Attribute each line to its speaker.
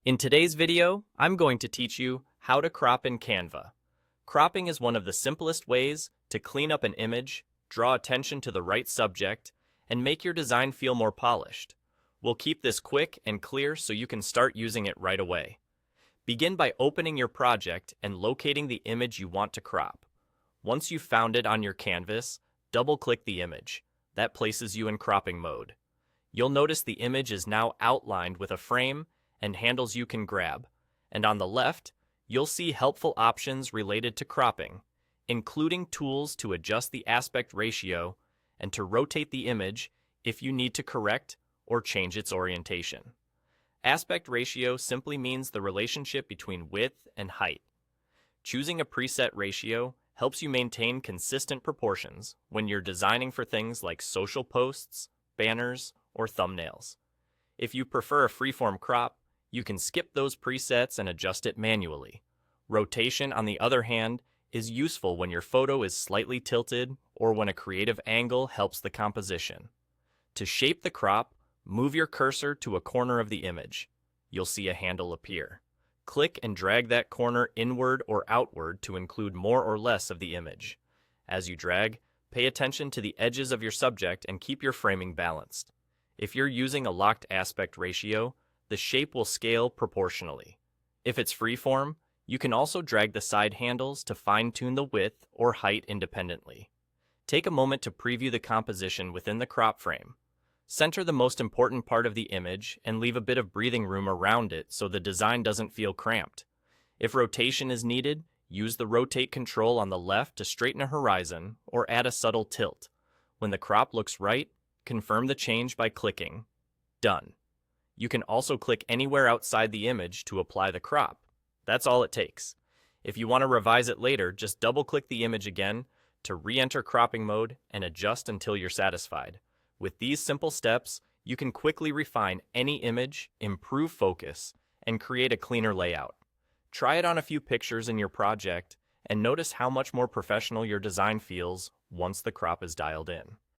Speaker 1: In today's video, I'm going to teach you how to crop in Canva. Cropping is one of the simplest ways to clean up an image, draw attention to the right subject, and make your design feel more polished. We'll keep this quick and clear so you can start using it right away. Begin by opening your project and locating the image you want to crop. Once you've found it on your canvas, double-click the image. That places you in cropping mode. You'll notice the image is now outlined with a frame and handles you can grab. And on the left, you'll see helpful options related to cropping, including tools to adjust the aspect ratio and to rotate the image if you need to correct or change its orientation. Aspect ratio simply means the relationship between width and height. Choosing a preset ratio helps you maintain consistent proportions when you're designing for things like social posts, banners, or thumbnails. If you prefer a freeform crop, you can skip those presets and adjust it manually. Rotation, on the other hand, is useful when your photo is slightly tilted or when a creative angle helps the composition. To shape the crop, move your cursor to a corner of the image. You'll see a handle appear. Click and drag that corner inward or outward to include more or less of the image. As you drag, pay attention to the edges of your subject and keep your framing balanced. If you're using a locked aspect ratio, the shape will scale proportionally. If it's freeform, you can also drag the side handles to fine-tune the width or height independently. Take a moment to preview the composition within the crop frame. Center the most important part of the image and leave a bit of breathing room around it so the design doesn't feel cramped. If rotation is needed, use the rotate control on the left to straighten a horizon or add a subtle tilt. When the crop looks right, confirm the change by clicking Done. You can also click anywhere outside the image to apply the crop. That's all it takes. If you want to revise it later, just double-click the image again to re-enter cropping mode and adjust until you're satisfied. With these simple steps, you can quickly refine any image, improve focus, and create a cleaner layout. Try it on a few pictures in your project and notice how much more professional your design feels once the crop is dialed in.